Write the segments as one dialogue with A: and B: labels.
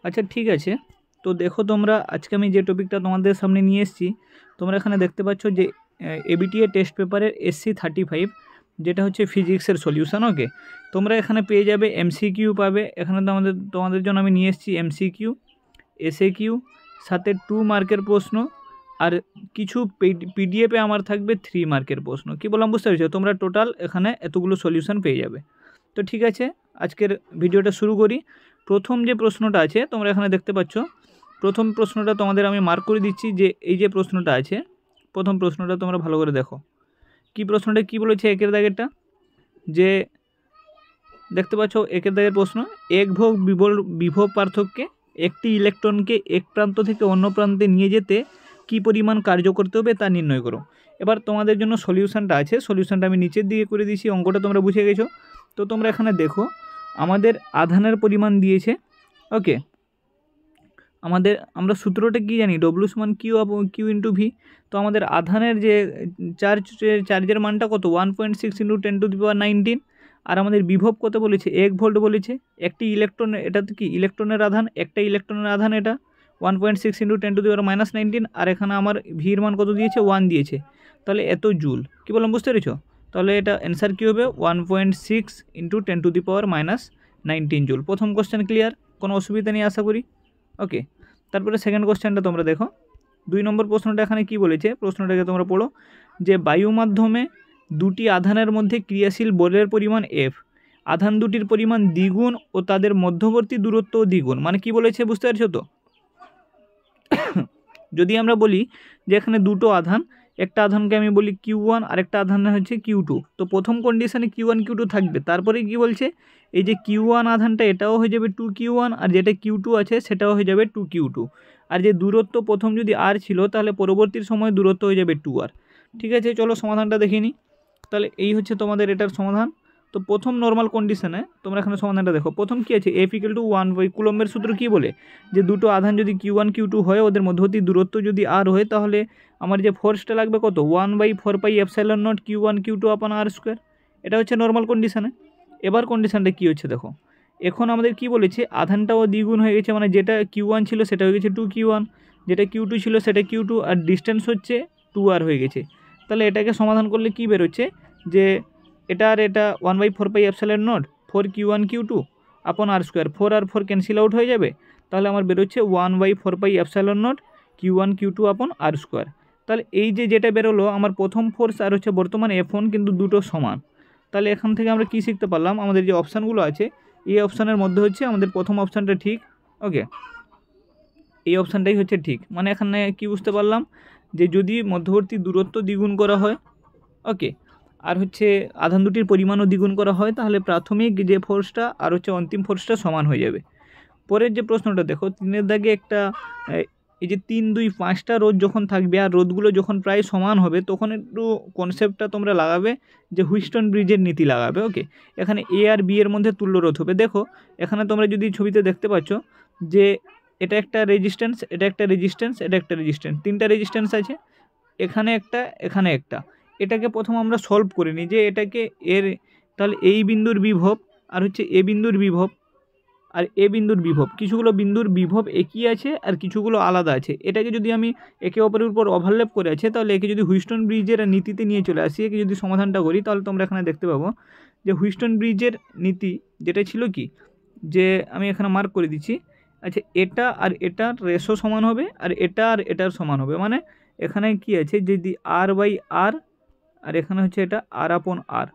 A: আচ্ছা ঠিক আছে, তো দেখো তোমরা আজকে আমি যে টপিকটা তোমাদের সামনে নিয়ে এসেছি, তোমরা এখানে দেখতে পাচ্ছ যে এবিটিএ টেস্ট পেপারের SC35 যেটা হচ্ছে ফিজিক্সের সলিউশন। ওকে, তোমরা এখানে পেয়ে যাবে MCQ পাবে। এখানে তোমাদের জন্য আমি নিয়ে এসেছি MCQ, SAQ, সাথে 2 মার্কের প্রশ্ন, আর কিছু পিডিএফে আমার থাকবে 3 মার্কের প্রশ্ন। কি বললাম বুঝতে পেরেছো? তোমরা টোটাল এখানে এতগুলো সলিউশন পেয়ে যাবে। তো ঠিক আছে, আজকের ভিডিওটা শুরু করি। প্রথম যে প্রশ্নটা আছে তোমরা এখানে দেখতে পাচ্ছ, প্রথম প্রশ্নটা তোমাদের আমি মার্ক করে দিচ্ছি। যে এই যে প্রশ্নটা আছে, প্রথম প্রশ্নটা তোমরা ভালো করে দেখো। কি প্রশ্নটা কি বলেছে একের দাগেরটা, যে দেখতে পাচ্ছ একের দাগের প্রশ্ন, এক ভোগ বিভব পার্থক্যে একটি ইলেকট্রনকে এক প্রান্ত থেকে অন্য প্রান্তে নিয়ে যেতে কি পরিমাণ কার্য করতে হবে তা নির্ণয় করো। এবার তোমাদের জন্য সলিউশনটা আছে, সলিউশনটা আমি নিচের দিকে করে দিয়েছি, অঙ্কটা তোমরা বুঝে গেছো। তো তোমরা এখানে দেখো আমাদের আধানের পরিমাণ দিয়েছে। ওকে, আমরা সূত্রটা কি জানি, ডব্লিউ সমান কিউ ইন্টু ভি। তো আমাদের আধানের যে চার্জের মানটা কত, 1.6 × 10⁻19। আর আমাদের বিভব কত বলেছে, 1 ভোল্ট বলেছে। একটি ইলেকট্রন, এটা তো কি ইলেকট্রনের আধান, একটা ইলেকট্রনের আধান এটা 1.6 × 10⁻19। আর এখানে আমার ভির মান কত দিয়েছে, 1 দিয়েছে। তাহলে এত জুল। কি বললাম বুঝতে পেরেছো? তাহলে এটা অ্যান্সার কী হবে, 1.6 × 10⁻19 জুল। প্রথম কোশ্চেন ক্লিয়ার, কোনো অসুবিধা নেই আশা করি। ওকে, তারপরে সেকেন্ড কোশ্চেনটা তোমরা দেখো। 2 নম্বর প্রশ্নটা এখানে কি বলেছে, প্রশ্নটাকে তোমরা পড়ো। যে বায়ু মাধ্যমে দুটি আধানের মধ্যে ক্রিয়াশীল বলের পরিমাণ F, আধান দুটির পরিমাণ দ্বিগুণ ও তাদের মধ্যবর্তী দূরত্ব দ্বিগুণ। মানে কি বলেছে বুঝতে পারছো তো? যদি আমরা বলি যে এখানে দুটো আধান, একটা আধানকে আমি বলি Q1 আর একটা আধান হচ্ছে Q2, তো প্রথম কন্ডিশনে Q1 Q2 থাকবে। তারপরে কি বলছে, এই যে Q1 আধানটা এটাও হয়ে যাবে 2Q1, আর যেটা Q2 আছে সেটাও হয়ে যাবে 2Q2। আর যে দূরত্ব প্রথম যদি R ছিল, তাহলে পরবর্তী সময় দূরত্ব হয়ে যাবে 2R। ঠিক আছে, চলো সমাধানটা দেখে নিই। তাহলে এই হচ্ছে তোমাদের এটার সমাধান। তো প্রথম নর্মাল কন্ডিশনে তোমরা এখানে সমাধানটা দেখো। প্রথম কি আছে, F = 1/, কুলম্বের সূত্র কি বলে, যে দুটো আধান যদি Q1 Q2 হয়, ওদের মধ্যবর্তী দূরত্ব যদি R হয়, তাহলে আমার যে ফোর্সটা লাগবে কত, 1/4πε0 Q1 Q2/r²। এটা হচ্ছে নর্মাল কন্ডিশনে। এবার কন্ডিশনটা কি হচ্ছে দেখো, এখন আমাদের কি বলেছে, আধানটাও দ্বিগুণ হয়ে গেছে, মানে যেটা Q1 ছিল সেটা হয়ে গেছে 2Q1, যেটা Q2 ছিল সেটা Q2, আর ডিস্টেন্স হচ্ছে 2R হয়ে গেছে। তাহলে এটাকে সমাধান করলে কি বেরোচ্ছে, যে এটা আর এটা 1/4πε0 4Q1 Q2/r², 4 আর 4 ক্যান্সেল আউট হয়ে যাবে। তাহলে আমার বেরোচ্ছে 1/4πε0 Q1 Q2/r²। তাহলে এই যে যেটা বেরোলো আমার প্রথম ফোর্স আর হচ্ছে বর্তমান F1 কিন্তু দুটো সমান। তাহলে এখান থেকে আমরা কি শিখতে পারলাম, আমাদের যে অপশানগুলো আছে এই অপশানের মধ্যে হচ্ছে আমাদের প্রথম অপশানটা ঠিক। ওকে, এই অপশানটাই হচ্ছে ঠিক। মানে এখানে কি বুঝতে পারলাম, যে যদি মধ্যবর্তী দূরত্ব দ্বিগুণ করা হয়, ওকে, আর হচ্ছে আধান দুটির পরিমাণও দ্বিগুণ করা হয়, তাহলে প্রাথমিক যে ফোর্সটা আর হচ্ছে অন্তিম ফোর্সটা সমান হয়ে যাবে। পরের যে প্রশ্নটা দেখো, 3-এর দাগে একটা এই যে 3, 2, 5টা রোধ যখন থাকবে আর রোধগুলো যখন প্রায় সমান হবে, তখন একটু কনসেপ্টটা তোমরা লাগাবে যে হুইস্টন ব্রিজের নীতি লাগাবে। ওকে, এখানে এ আর বি এর মধ্যে তুল্য রোধ হবে। দেখো এখানে তোমরা যদি ছবিতে দেখতে পাচ্ছ যে এটা একটা রেজিস্ট্যান্স, এটা একটা রেজিস্ট্যান্স, এটা একটা রেজিস্ট্যান্স, 3টা রেজিস্ট্যান্স আছে, এখানে একটা, এখানে একটা। এটাকে প্রথম আমরা সলভ করে নিই, যে এটাকে এর, তাহলে এই বিন্দুর বিভব আর হচ্ছে এ বিন্দুর বিভব আর এ বিন্দুর বিভব, কিছুগুলো বিন্দুর বিভব একই আছে আর কিছুগুলো আলাদা আছে। এটাকে যদি আমি একে অপরের উপর ওভারল্যাপ করে আছে, তাহলে একে যদি হুইস্টন ব্রিজের নীতিতে নিয়ে চলে আসি, একে যদি সমাধানটা করি, তাহলে তোমরা এখানে দেখতে পাবো যে হুইস্টন ব্রিজের নীতি যেটা ছিল কি, যে আমি এখানে মার্ক করে দিচ্ছি। আচ্ছা, এটা আর এটার রেশো সমান হবে, আর এটা আর এটার সমান হবে। মানে এখানে কি আছে, যদি R/R আর এখানে হচ্ছে এটা R/R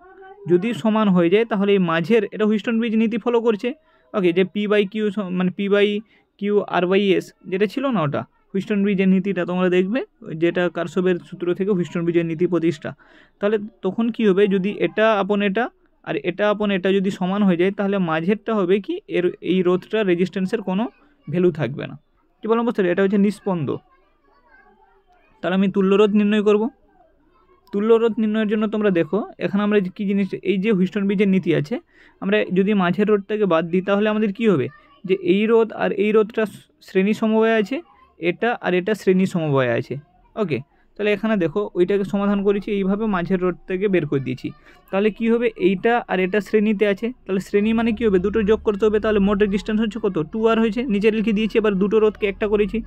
A: যদি সমান হয়ে যায়, তাহলে এই মাঝের, এটা হুইস্টন ব্রিজ নীতি ফলো করছে। ওকে, যে P/Q মানে P/Q R/S যেটা ছিল না, ওটা হুইস্টন ব্রিজের নীতিটা তোমরা দেখবে, যেটা কারশফের সূত্র থেকে হুইস্টন ব্রিজের নীতি প্রতিষ্ঠা। তাহলে তখন কি হবে, যদি এটা আপন এটা আর এটা আপন এটা যদি সমান হয়ে যায়, তাহলে মাঝেরটা হবে কি, এর এই রোধটা রেজিস্ট্যান্সের কোনো ভ্যালু থাকবে না। কী বললাম বুঝতে, এটা হচ্ছে নিস্পন্দ। তাহলে আমি তুল্যরোধ নির্ণয় করব। তুল্যরোধ নির্ণয়ের জন্য তোমরা দেখো এখানে আমরা কী জিনিস, এই যে হুইস্টন ব্রিজের নীতি আছে, আমরা যদি মাঝের রোধটাকে বাদ দিই, তাহলে আমাদের কি হবে, যে এই রোধ আর এই রোধটা শ্রেণী সমবায় আছে, এটা আর এটা শ্রেণী সমবায় আছে। ওকে, তাহলে এখানে দেখো ওইটাকে সমাধান করেছি এইভাবে, মাঝের রোড থেকে বের করে দিয়েছি। তাহলে কি হবে, এইটা আর এটা শ্রেণীতে আছে, তাহলে শ্রেণী মানে কি হবে, দুটো যোগ করতে হবে। তাহলে মোট রেজিস্ট্যান্স হচ্ছে কত, 2R হয়েছে, নিচে লিখে দিয়েছি। এবার দুটো রোধকে একটা করেছি।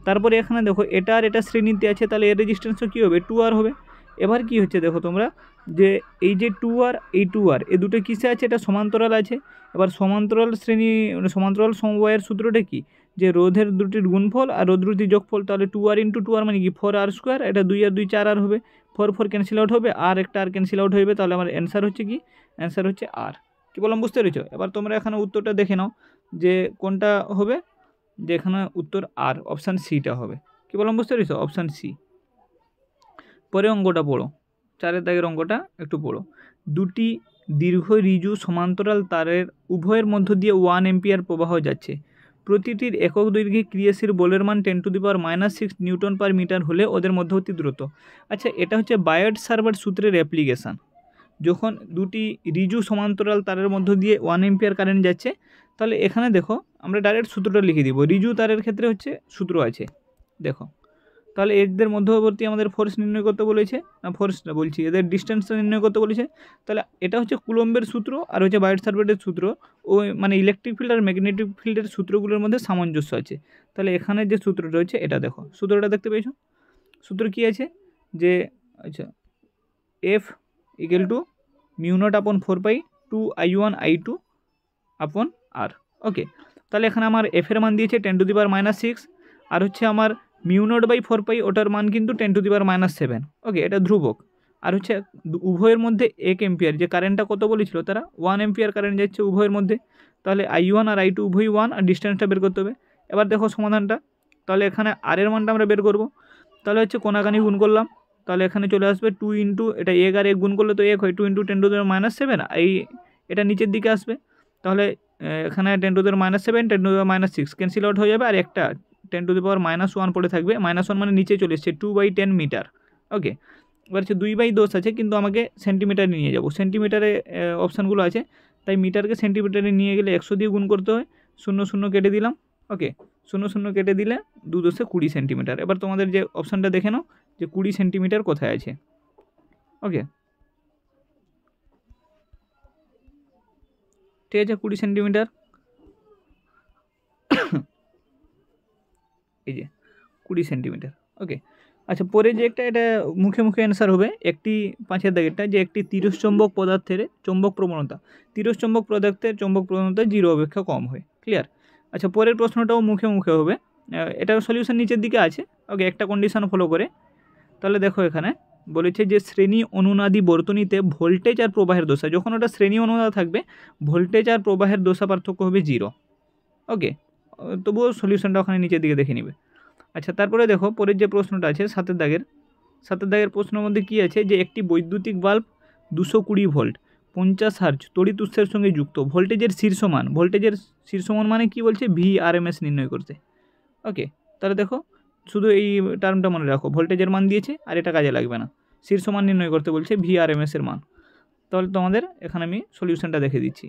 A: তারপরে এখানে দেখো এটা আর এটা শ্রেণীতে আছে, তাহলে এর রেজিস্ট্যান্সও কী হবে, 2R হবে। এবার কি হচ্ছে দেখো তোমরা, যে এই যে 2R এই 2R এই দুটো কিসে আছে, এটা সমান্তরাল আছে। এবার সমান্তরাল শ্রেণী মানে সমান্তরাল সমবায়ের সূত্রটা কি, যে রোধের দুটির গুণফল আর রোধ দুটির যোগফল। তাহলে 2R × 2R মানে কি 4R², এটা 2 আর 2 4R হবে, 4 4 ক্যান্সেল আউট হবে, আর একটা আর ক্যান্সেল আউট হয়ে যাবে। তাহলে আমার অ্যান্সার হচ্ছে কি, অ্যান্সার হচ্ছে আর। কী বললাম বুঝতে পেরেছো? এবার তোমরা এখানে উত্তরটা দেখে নাও যে কোনটা হবে, যে এখানে উত্তর আর, অপশান সিটা হবে। কী বললাম বুঝতে পেরেছো, অপশান সি। পরে অঙ্কটা পড়ো, 4 দাগের অঙ্কটা একটু পড়ো। দুটি দীর্ঘ ঋজু সমান্তরাল তারের উভয়ের মধ্য দিয়ে 1 এম্পিয়ার প্রবাহ যাচ্ছে। প্রতিটির একক দৈর্ঘ্যে ক্রিয়াশীল বলের মান 10⁻⁻6 নিউটন পার মিটার হলে ওদের মধ্যবর্তী দূরত্ব। আচ্ছা, এটা হচ্ছে বায়ট-সাভার্ট সূত্রের অ্যাপ্লিকেশান। যখন দুটি ঋজু সমান্তরাল তারের মধ্য দিয়ে 1 এম্পিয়ার কারেন্ট যাচ্ছে, তাহলে এখানে দেখো আমরা ডাইরেক্ট সূত্রটা লিখে দিব। ঋজু তারের ক্ষেত্রে হচ্ছে সূত্র আছে, দেখো। তাহলে এদের মধ্যবর্তী আমাদের ফোর্স নির্ণয় করতে বলেছে, না ফোর্সটা বলছি, এদের ডিস্টেন্সটা নির্ণয় করতে বলেছে। তাহলে এটা হচ্ছে কুলম্বের সূত্র আর হচ্ছে বায়ট-সাভার্টের সূত্র, ওই মানে ইলেকট্রিক ফিল্ড আর ম্যাগনেটিক ফিল্ডের সূত্রগুলোর মধ্যে সামঞ্জস্য আছে। তাহলে এখানে যে সূত্রটা হচ্ছে এটা দেখো, সূত্রটা দেখতে পেয়েছো? সূত্র কি আছে, যে আচ্ছা F = μ0/4π 2I1I2/R। ওকে, তাহলে এখানে আমার F এর মান দিয়েছে 10⁻⁻6, আর হচ্ছে আমার μ0/4π ওটার মান কিন্তু 10⁻⁷। ওকে, এটা ধ্রুবক। আর হচ্ছে উভয়ের মধ্যে 1 এম্পিয়ার, যে কারেন্টটা কত বলেছিল তারা, 1 এম্পিয়ার কারেন্ট যাচ্ছে উভয়ের মধ্যে। তাহলে I1 আর I2 উভয়ই 1, আর ডিস্টেন্সটা বের করতে হবে। এবার দেখো সমাধানটা, তাহলে এখানে আর এর মানটা আমরা বের করব। তাহলে হচ্ছে কোনাকানি গুণ করলাম, তাহলে এখানে চলে আসবে 2 × এটা 1 আর 1 গুণ করলে তো 1 হয়, 2 × 10⁻⁷, এই এটা নিচের দিকে আসবে। তাহলে এখানে 10⁻⁷, 10⁻⁶ ক্যান্সেল আউট হয়ে যাবে, আর একটা 10⁻⁻1 পড়ে থাকবে। -1 মানে নিচে চলে এসছে, 2/10 মিটার। ওকে, এবার হচ্ছে 2/10 আছে, কিন্তু আমাকে সেন্টিমিটারে নিয়ে যাব। সেন্টিমিটারে অপশানগুলো আছে, তাই মিটারকে সেন্টিমিটারে নিয়ে গেলে 100 দিয়ে গুণ করতে হয়। 0 0 কেটে দিলাম। ওকে, 0 0 কেটে দিলে 2 × 10 = 20 সেন্টিমিটার। এবার তোমাদের যে অপশানটা দেখে নাও যে 20 সেন্টিমিটার কোথায় আছে। ওকে, ঠিক আছে, 20 সেন্টিমিটার, এই যে 20 সেন্টিমিটার। ওকে, আচ্ছা, পরে যে একটা, এটা মুখে মুখে অ্যান্সার হবে, একটি 5 দাগেরটা, যে একটি তিরস্চম্বক পদার্থের চৌম্বক প্রবণতা, তিরস্চম্বক পদার্থের চৌম্বক প্রবণতা 0 অপেক্ষা কম হয়। ক্লিয়ার? আচ্ছা, পরের প্রশ্নটাও মুখে মুখে হবে, এটার সলিউশন নিচের দিকে আছে। ওকে, একটা কন্ডিশন ফলো করে। তাহলে দেখো এখানে বলেছে যে শ্রেণী অনুনাদি বর্তনীতে ভোল্টেজ আর প্রবাহের দশা, যখন ওটা শ্রেণী অনুনাদ থাকবে, ভোল্টেজ আর প্রবাহের দশা পার্থক্য হবে 0। ওকে, তবুও সলিউশনটা ওখানে নিচের দিকে দেখে নিবে। আচ্ছা, তারপরে দেখো পরের যে প্রশ্নটা আছে 7 দাগের প্রশ্নের মধ্যে কি আছে, যে একটি বৈদ্যুতিক বাল্ব 220 ভোল্ট 50 হার্জ তড়িৎ উৎসের সঙ্গে যুক্ত, ভোল্টেজের শীর্ষমান মানে কি বলছে, VRMS নির্ণয় করতে। ওকে, তাহলে দেখো শুধু এই টার্মটা মনে রাখো, ভোল্টেজের মান দিয়েছে আর এটা কাজে লাগবে না, শীর্ষমান নির্ণয় করতে বলছে, VRMS এর মান। তাহলে তোমাদের এখানে আমি সলিউশনটা দেখে দিচ্ছি,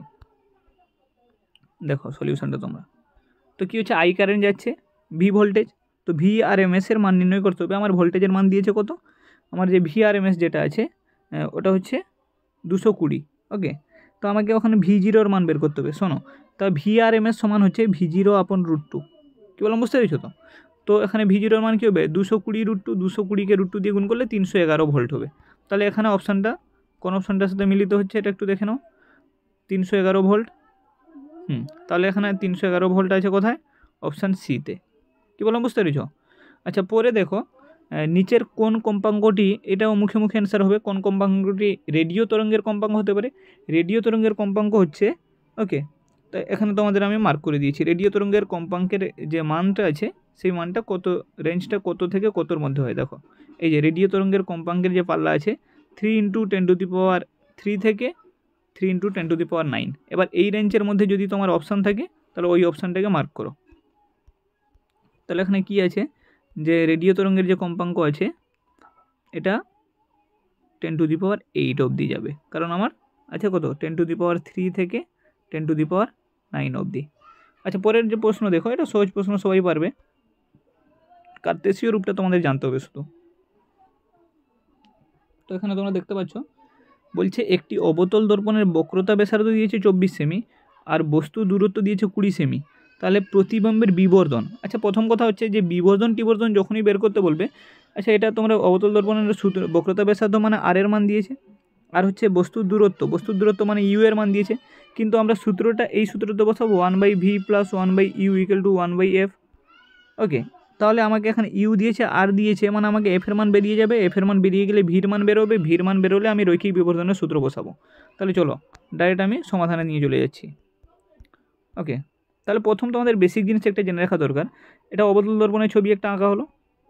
A: দেখো সলিউশনটা তোমরা। তো কী হচ্ছে, I কারেন্ট যাচ্ছে, V ভোল্টেজ, তো VRMS এর মান নির্ণয় করতে হবে। আমার ভোল্টেজের মান দিয়েছে কত, আমার যে VRMS যেটা আছে ওটা হচ্ছে 220। ওকে, তো আমাকে ওখানে V0 মান বের করতে হবে। শোনো, তা VRMS সমান হচ্ছে V0/√2। কী বললাম বুঝতে পেরেছো? তো এখানে V0 মান কী হবে, 220√2, 220কে √2 দিয়ে গুণ করলে 311 ভোল্ট হবে। তাহলে এখানে অপশানটা কোন অপশানটার সাথে মিলিত হচ্ছে এটা একটু দেখে নাও, 311 ভোল্ট। তাহলে এখানে 311 ভোল্ট আছে কোথায়, অপশান সিতে। কী বললাম বুঝতে পেরেছ? আচ্ছা, পরে দেখো নিচের কোন কম্পাঙ্কটি, এটাও মুখে মুখে অ্যান্সার হবে, কোন কম্পাঙ্কটি রেডিও তরঙ্গের কম্পাঙ্ক হতে পারে। রেডিও তরঙ্গের কম্পাঙ্ক হচ্ছে, ওকে, তো এখানে তোমাদের আমি মার্ক করে দিয়েছি, রেডিও তরঙ্গের কম্পাঙ্কের যে মানটা আছে সেই মানটা কত, রেঞ্জটা কত থেকে কতর মধ্যে হয়। দেখো এই যে রেডিও তরঙ্গের কম্পাঙ্কের যে পাল্লা আছে 3 × 10⁻³ থেকে 3 × 10⁹। এবার এই রেঞ্জের মধ্যে যদি তোমার অপশান থাকে তাহলে ওই অপশানটাকে মার্ক করো। তাহলে এখানে কি আছে, যে রেডিও তরঙ্গের যে কম্পাঙ্ক আছে এটা 10⁸ অবধি যাবে, কারণ আমার আছে কত, 10⁻³ থেকে 10⁹ অবধি। আচ্ছা, পরের যে প্রশ্ন দেখো, এটা সহজ প্রশ্ন, সবাই পারবে, কার্তেশীয় রূপটা তোমাদের জানতে হবে শুধু। তো এখানে তোমরা দেখতে পাচ্ছ বলছে একটি অবতল দর্পণের বক্রতা ব্যাসার্ধ দিয়েছে 24 সেমি আর বস্তু দূরত্ব দিয়েছে 20 সেমি, তাহলে প্রতিবিম্বের বিবর্ধন। আচ্ছা প্রথম কথা হচ্ছে যে বিবর্ধন টিবর্ধন যখনই বের করতে বলবে, আচ্ছা এটা তোমরা অবতল দর্পণের সূত্র বক্রতা ব্যাসার্ধ মানে আর এর মান দিয়েছে, আর হচ্ছে বস্তুর দূরত্ব মানে ইউ এর মান দিয়েছে, কিন্তু আমরা সূত্রটা এই সূত্রতে বসাবো 1/v + 1/u = 1/f। ওকে, তাহলে আমাকে এখানে ইউ দিয়েছে আর দিয়েছে, মানে আমাকে এফ এর মান বেরিয়ে যাবে, এফ এর মান বেরিয়ে গেলে ভির মান বেরোবে, ভির মান বেরোলে আমি রৈখিক বিবর্ধনের সূত্র বসাবো। তাহলে চলো ডাইরেক্ট আমি সমাধানে নিয়ে চলে যাচ্ছি। ওকে, তাহলে প্রথম তোমাদের বেসিক জিনিস একটা জেনে রাখা দরকার, এটা অবতল দর্পণের ছবি একটা আঁকা হলো,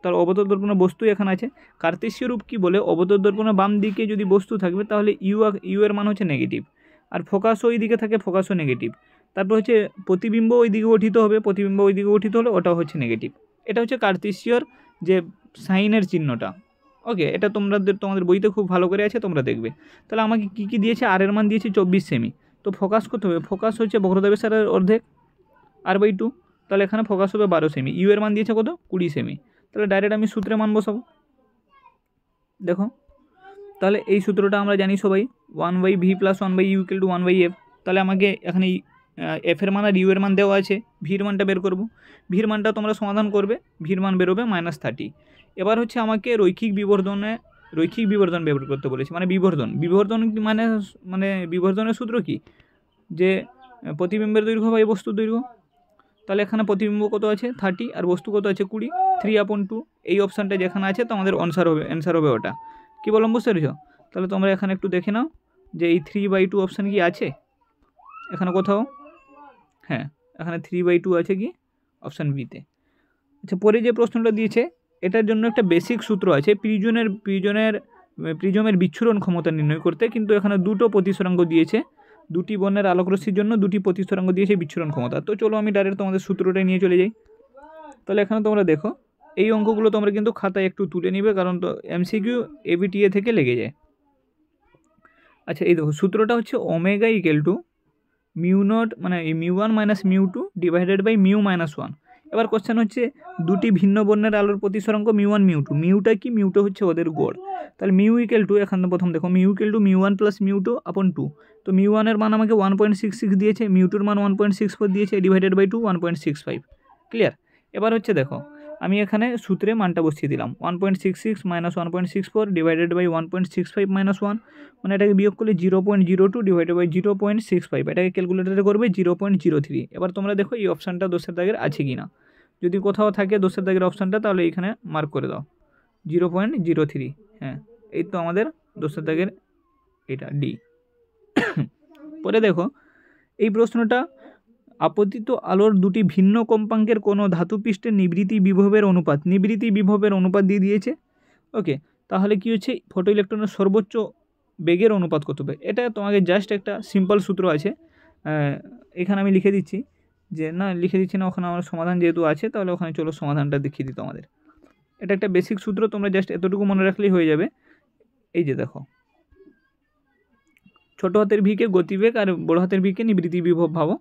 A: তার অবতল দর্পণের বস্তু এখানে আছে। কার্তেশীয় রূপ কী বলে, অবতল দর্পণের বাম দিকে যদি বস্তু থাকবে তাহলে ইউ এর মান হচ্ছে নেগেটিভ, আর ফোকাসও ওই দিকে থাকে, ফোকাসও নেগেটিভ। তারপর হচ্ছে প্রতিবিম্ব ওই দিকে গঠিত হবে, প্রতিবিম্ব ওই দিকে গঠিত হলে ওটাও হচ্ছে নেগেটিভ। এটা হচ্ছে কার্তেশীয়র যে সাইনের চিহ্নটা। ওকে, এটা তোমাদের বইতে খুব ভালো করে আছে, তোমরা দেখবে। তাহলে আমাকে কী কী দিয়েছে, আর এর মান দিয়েছে 24 সেমি, তো ফোকাস কত হবে, ফোকাস হচ্ছে বক্রতা ব্যাসার্ধের অর্ধেক r/2, তাহলে এখানে ফোকাস হবে 12 সেমি, ইউ এর মান দিয়েছে কত 20 সেমি। তাহলে ডাইরেক্ট আমি সূত্রে মান বসাবো। দেখো তাহলে এই সূত্রটা আমরা জানি সবাই, 1/v + 1/u = 1/f। তাহলে আমাকে এখানে এফ এর মান আর ইউ এর মান দেওয়া আছে, ভির মানটা বের করব। ভির মানটা তোমরা সমাধান করবে, ভির মান বেরোবে -30। এবার হচ্ছে আমাকে রৈখিক বিবর্ধন বের করতে বলেছে, মানে বিবর্ধন মানে বিবর্ধনের সূত্র কি, যে প্রতিবিম্বের দৈর্ঘ্য বাই বস্তুর দৈর্ঘ্য। তাহলে এখানে প্রতিবিম্ব কত আছে 30 আর বস্তু কত আছে 20, 3/2। এই অপশানটা যেখানে আছে তো আমাদের অ্যান্সার হবে ওটা। কী বললাম বুঝতে পেরেছ? তাহলে তোমরা এখানে একটু দেখে নাও যে এই 3/2 অপশান কি আছে এখানে কোথাও, হ্যাঁ এখানে 3/2 আছে কি অপশান বিতে। আচ্ছা পরে যে প্রশ্নটা দিয়েছে এটার জন্য একটা বেসিক সূত্র আছে প্রিজমের বিচ্ছুরণ ক্ষমতা নির্ণয় করতে, কিন্তু এখানে দুটো প্রতিসরাঙ্ক দিয়েছে, দুটি বর্ণের আলোকরশ্মির জন্য দুটি প্রতিসরাঙ্ক দিয়েছে বিচ্ছুরণ ক্ষমতা। তো চলো আমি ডাইরেক্ট তোমাদের সূত্রটা নিয়ে চলে যাই। তাহলে এখানে তোমরা দেখো এই অঙ্কগুলো তোমরা কিন্তু খাতায় একটু তুলে নিবে, কারণ তো এমসিকিউ এবিটিএ থেকে লেগে যায়। আচ্ছা এই দেখো সূত্রটা হচ্ছে ওমেগা = μ0 মানে μ1 - μ2 / μ-1। এবার কোশ্চেন হচ্ছে দুটি ভিন্ন বর্ণের আলোর প্রতিসরাঙ্ক μ1 μ2, মিউটা কি, মিউটা হচ্ছে ওদের গড়। তাহলে মিউ = এখানে প্রথম দেখো মিউ = μ1 + μ2/2। তো μ1 এর মান আমাকে 1.66 দিয়েছে, μ2 এর মান 1.64 দিয়েছে, /2 1.65। ক্লিয়ার? এবার হচ্ছে দেখো আমি এখানে সূত্রে মানটা বসিয়ে দিলাম, 1.66 - 1.64 / 1.65 - 1, মানে এটাকে বিয়োগ করলে 0.02 / 0.65, এটাকে ক্যালকুলেটারে করবে 0.03। এবার তোমরা দেখো এই অপশানটা দোষের দাগের আছে কি না, যদি কোথাও থাকে দোষের দাগের অপশানটা তাহলে এইখানে মার্ক করে দাও 0.03। হ্যাঁ এই তো আমাদের দোষের দাগের এটা ডি। পরে দেখো এই প্রশ্নটা, আপতিত আলোর দুটি ভিন্ন কম্পাঙ্কের কোনো ধাতুপৃষ্ঠের নিবৃত্তি বিভবের অনুপাত দিয়ে দিয়েছে। ওকে, তাহলে কি হচ্ছে ফটো ইলেকট্রনের সর্বোচ্চ বেগের অনুপাত কত হবে, এটা তোমাকে জাস্ট একটা সিম্পল সূত্র আছে, এখানে আমি লিখে দিচ্ছি না, ওখানে আমার সমাধান যেহেতু আছে তাহলে ওখানে চলো সমাধানটা দেখিয়ে দিত আমাদের। এটা একটা বেসিক সূত্র, তোমরা জাস্ট এতটুকু মনে রাখলেই হয়ে যাবে। এই যে দেখো ছোট হাতের ভিকে গতিবেগ আর বড় হাতের ভিকে নিবৃত্তি বিভব ভাবো,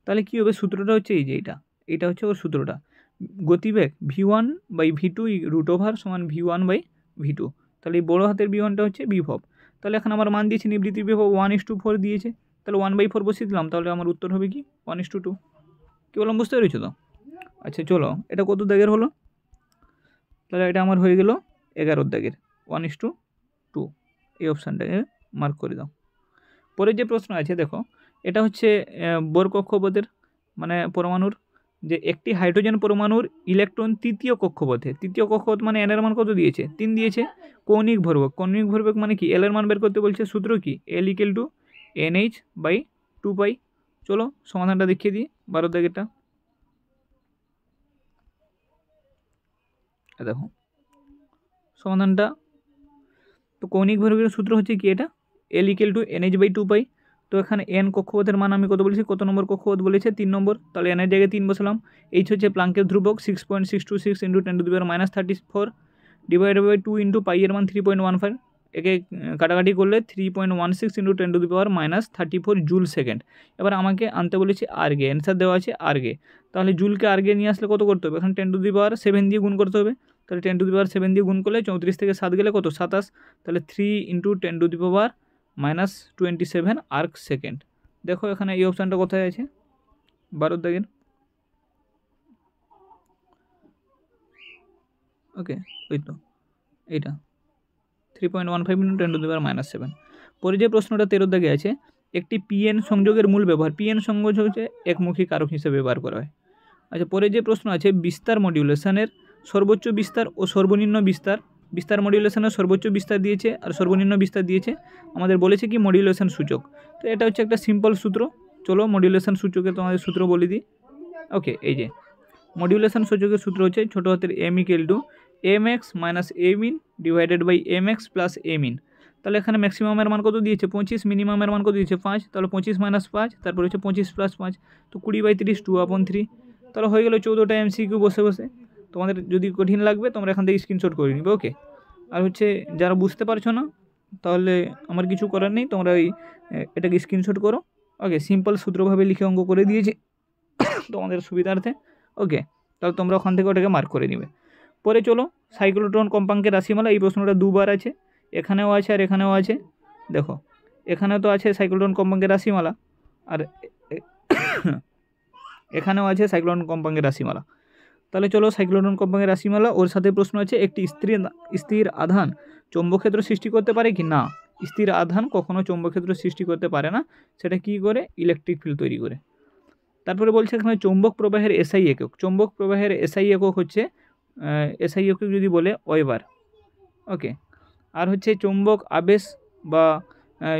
A: তাহলে কী হবে সূত্রটা হচ্ছে এই যে এটা হচ্ছে ওর সূত্রটা, গতিবেগ v1/v2 √ v1/v2। তাহলে এই বড় হাতের v1টা হচ্ছে বিভব। তাহলে এখন আমার মান দিয়েছে নিবৃত্তি বিভব 1:4 দিয়েছে, তাহলে 1/4 বসিয়ে দিলাম, তাহলে আমার উত্তর হবে কি 1:2। কী বললাম বুঝতে পেরেছো তো? আচ্ছা চলো এটা কত দাগের হলো, তাহলে এটা আমার হয়ে গেল 11 দাগের, 1:2। এই অপশানটাকে মার্ক করে দাও। পরে যে প্রশ্ন আছে দেখো এটা হচ্ছে বোর কক্ষপথের মানে পরমাণুর, যে একটি হাইড্রোজেন পরমাণুর ইলেকট্রন তৃতীয় কক্ষপথ মানে এন এর মান কত দিয়েছে 3 দিয়েছে। কৌণিক ভরবেগ মানে কি, এল এর মান বের করতে বলছে, সূত্র কি L = NH/2π। চলো সমাধানটা দেখিয়ে দিই 12 দাগেরটা। দেখো সমাধানটা, তো কৌণিক ভরবেগের সূত্র হচ্ছে কি এটা L = NH/2π। তো এখানে এন কক্ষপথের মান আমি কত বলেছি, কত নম্বর কক্ষপথ বলেছে 3 নম্বর, তাহলে এনের জায়গায় 3 বসালাম। এইচ হচ্ছে প্লাঙ্কের ধ্রুবক 6.626 × 10⁻34 / 2 × π এর মান 3.15, একে কাটাকাটি করলে 3.16 × 10⁻34 জুল সেকেন্ড। এবার আমাকে আনতে বলেছি আর্গে, অ্যান্সার দেওয়া আছে আর্গে, তাহলে জুলকে আর্গে নিয়ে আসলে কত করতে হবে, এখানে 10⁻7 দিয়ে গুণ করতে হবে, তাহলে 10⁻7 দিয়ে গুণ করলে 34 থেকে 7 গেলে কত 27, তাহলে 3 × 10⁻27 আর্ক সেকেন্ড। দেখো এখানে এই অপশানটা কোথায় আছে, 12 দাগের। ওকে, ওই তো এইটা 3.15 × 10⁻7। পরে যে প্রশ্নটা 13 দাগে আছে, একটি পিএন সংযোগের মূল ব্যবহার। পিএন সংযোগ হচ্ছে একমুখী কারক হিসেবে ব্যবহার করা হয়। আচ্ছা, পরে যে প্রশ্ন আছে বিস্তার মডিউলেশনের সর্বোচ্চ বিস্তার ও সর্বনিম্ন বিস্তার। বিস্তার মডিউলেশনের সর্বোচ্চ বিস্তার দিয়েছে আর সর্বনিম্ন বিস্তার দিয়েছে, আমাদের বলেছে কি মডিউলেশন সূচক। তো এটা হচ্ছে একটা সিম্পল সূত্র, চলো মডিউলেশন সূচকে তোমাদের সূত্র বলে দিই। ওকে, এই যে মডিউলেশন সূচকের সূত্র হচ্ছে ছোটো হাতের m = mx - amin / mx + amin। তাহলে এখানে ম্যাক্সিমামের মান কত দিয়েছে 25, মিনিমামের মান কত দিয়েছে 5, তাহলে 25 - 5, তারপর হচ্ছে 25 + 5, তো 20/30 2/3। তাহলে হয়ে গেল 14টা MCQ বসে বসে। তোমাদের যদি কঠিন লাগবে তোমরা এখান থেকে স্ক্রিনশট করে নিবে। ওকে, আর হচ্ছে যারা বুঝতে পারছো না তাহলে আমার কিছু করার নেই, তোমরা এটাকে স্ক্রিনশট করো। ওকে, সিম্পল সূত্রভাবে লিখে অঙ্ক করে দিয়েছি তোমাদের সুবিধার্থে। ওকে, তাহলে তোমরা ওখান থেকে ওটাকে মার্ক করে নিবে। পরে চলো সাইক্লোট্রন কম্পাঙ্কের রাশিমালা। এই প্রশ্নটা দুবার আছে, এখানেও আছে আর এখানেও আছে। দেখো এখানেও তো আছে সাইক্লোট্রন কম্পাঙ্কের রাশিমালা, আর এখানেও আছে সাইক্লোট্রন কম্পাঙ্কের রাশিমালা। তাহলে চলো সাইক্লোট্রন কম্পাঙ্কের রাশিমালা, ওর সাথে প্রশ্ন আছে একটি স্থির আধান চৌম্বকক্ষেত্র সৃষ্টি করতে পারে কি না। স্থির আধান কখনো চৌম্বকক্ষেত্র সৃষ্টি করতে পারে না, সেটা কি করে, ইলেকট্রিক ফিল্ড তৈরি করে। তারপরে বলছে এখানে চৌম্বক প্রবাহের এসআই একক। চৌম্বক প্রবাহের এসআই একক হচ্ছে এসআই একক যদি বলে ওয়েবার। ওকে, আর হচ্ছে চৌম্বক আবেশ বা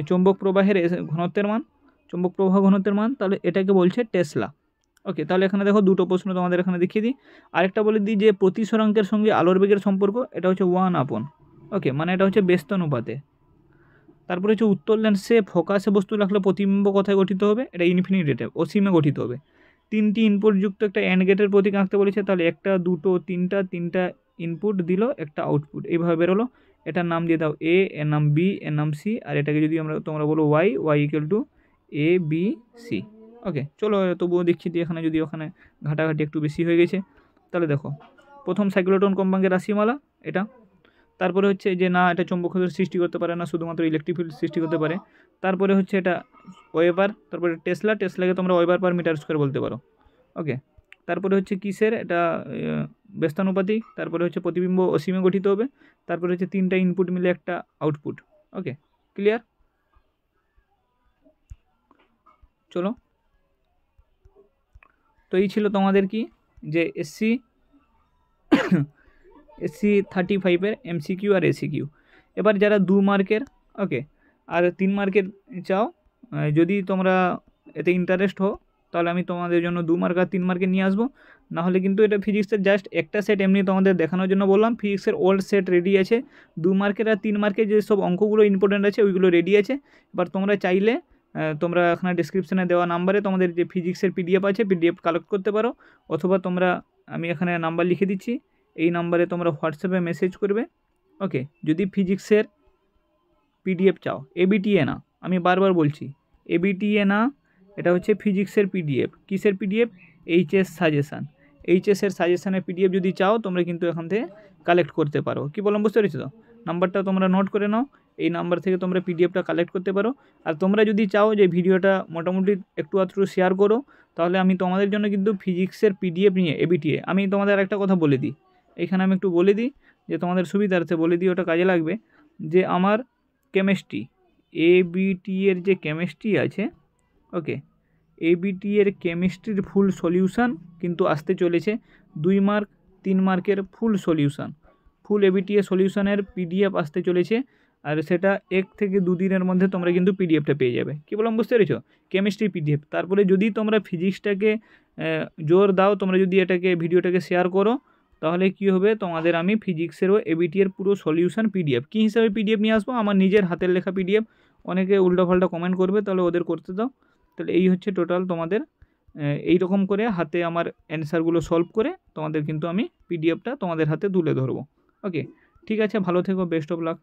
A: চৌম্বক প্রবাহের ঘনত্বের মান, চৌম্বক প্রবাহ ঘনত্বের মান, তাহলে এটাকে বলছে টেসলা। ওকে, তাহলে এখানে দেখো দুটো প্রশ্ন তোমাদের এখানে দেখিয়ে দিই। আরেকটা বলে দিই যে প্রতিসরাঙ্কের সঙ্গে আলোর বেগের সম্পর্ক, এটা হচ্ছে 1/। ওকে, মানে এটা হচ্ছে ব্যস্ত অনুপাতে। তারপরে হচ্ছে উত্তর লেন্সে ফোকাসে বস্তু রাখলে প্রতিবিম্ব কোথায় গঠিত হবে, এটা ইনফিনিটেতে অসীমে গঠিত হবে। 3টি ইনপুটযুক্ত একটা অ্যান্ড গেটের প্রতীক আঁকতে বলেছে, তাহলে 1 2 3টা ইনপুট দিল, একটা আউটপুট এইভাবে বেরোলো। এটার নাম দিয়ে দাও এ, এর নাম বি, এর নাম সি, আর এটাকে যদি তোমরা বলো y = ABC। ওকে, চলো তবুও দেখছি দিই এখানে, যদি ওখানে ঘাটাঘাটি একটু বেশি হয়ে গেছে। তাহলে দেখো প্রথম সাইক্লোট্রন কম্পাঙ্কের রাশিমালা এটা। তারপরে হচ্ছে যে না, এটা চৌম্বকক্ষেত্র সৃষ্টি করতে পারে না, শুধুমাত্র ইলেকট্রিক ফিল্ড সৃষ্টি করতে পারে। তারপরে হচ্ছে এটা ওয়েবার, তারপরে টেসলাকে তোমরা ওয়েবার/মিটার স্কয়ার বলতে পারো। ওকে, তারপরে হচ্ছে কিসের, এটা ব্যস্তানুপাতিক। তারপরে হচ্ছে প্রতিবিম্ব অসীমে গঠিত হবে। তারপরে হচ্ছে 3টা ইনপুট মিলে একটা আউটপুট। ওকে, ক্লিয়ার? চলো, তো এই ছিল তোমাদের কি যে SC 35-এর MCQ আর ACQ। এবার যারা 2 মার্কের ওকে আর 3 মার্কের চাও, যদি তোমরা এতে ইন্টারেস্ট হও, তাহলে আমি তোমাদের জন্য 2 মার্ক আর 3 মার্কের নিয়ে আসবো। নাহলে কিন্তু এটা ফিজিক্সের জাস্ট একটা সেট এমনি তোমাদের দেখানোর জন্য বললাম। ফিজিক্সের ওল্ড সেট রেডি আছে, 2 মার্কের আর 3 মার্কের যেসব অঙ্কগুলো ইম্পর্টেন্ট আছে ওইগুলো রেডি আছে। এবার তোমরা চাইলে তোমরা এখানে ডিসক্রিপশানে দেওয়া নাম্বারে তোমাদের যে ফিজিক্সের PDF আছে, PDF কালেক্ট করতে পারো, অথবা তোমরা, আমি এখানে নাম্বার লিখে দিচ্ছি, এই নাম্বারে তোমরা হোয়াটসঅ্যাপে মেসেজ করবে। ওকে, যদি ফিজিক্সের PDF চাও, ABTA না, আমি বারবার বলছি ABTA না, এটা হচ্ছে ফিজিক্সের PDF। কিসের PDF? HS suggestion. এইচএসের সাজেশানের PDF যদি চাও তোমরা কিন্তু এখান থেকে কালেক্ট করতে পারো। কি বললাম বুঝতে পেরেছো তো? নাম্বারটা তোমরা নোট করে নাও, এই নাম্বার থেকে তোমরা PDFটা কালেক্ট করতে পারো। আর তোমরা যদি চাও যে ভিডিওটা মোটামুটি একটু আধটু শেয়ার করো, তাহলে আমি তোমাদের জন্য কিন্তু ফিজিক্সের PDF নিয়ে ABTA, আমি তোমাদের একটা কথা বলে দিই, এখানে আমি একটু বলে দিই যে তোমাদের সুবিধার্থে বলে দিই, ওটা কাজে লাগবে। যে আমার কেমিস্ট্রি ABTA এর যে কেমিস্ট্রি আছে, ওকে, ABTA এর কেমিস্ট্রির ফুল সলিউশান কিন্তু আসতে চলেছে 2 মার্ক 3 মার্কের ফুল সলিউশান, ফুল ABTA সলিউশানের PDF আসতে চলেছে। আর সেটা 1 থেকে 2 দিনের মধ্যে তোমরা কিন্তু PDFটা পেয়ে যাবে। কী বললাম বুঝতে পেরেছো? Chemistry PDF। তারপরে যদি তোমরা ফিজিক্সটাকে জোর দাও, তোমরা যদি এটাকে ভিডিওটাকে শেয়ার করো, তাহলে কি হবে, তোমাদের আমি ফিজিক্সেরও ABTA এর পুরো সলিউশান PDF কী হিসাবে PDF নিয়ে আসবো, আমার নিজের হাতের লেখা PDF। অনেকে উল্টোপাল্টা কমেন্ট করবে, তাহলে ওদের করতে দাও। তাহলে এই হচ্ছে টোটাল তোমাদের, এই রকম করে হাতে আমার অ্যান্সারগুলো সলভ করে তোমাদের কিন্তু আমি PDFটা তোমাদের হাতে তুলে ধরবো। ওকে, ঠিক আছে, ভালো থেকো, বেস্ট অফ লাক।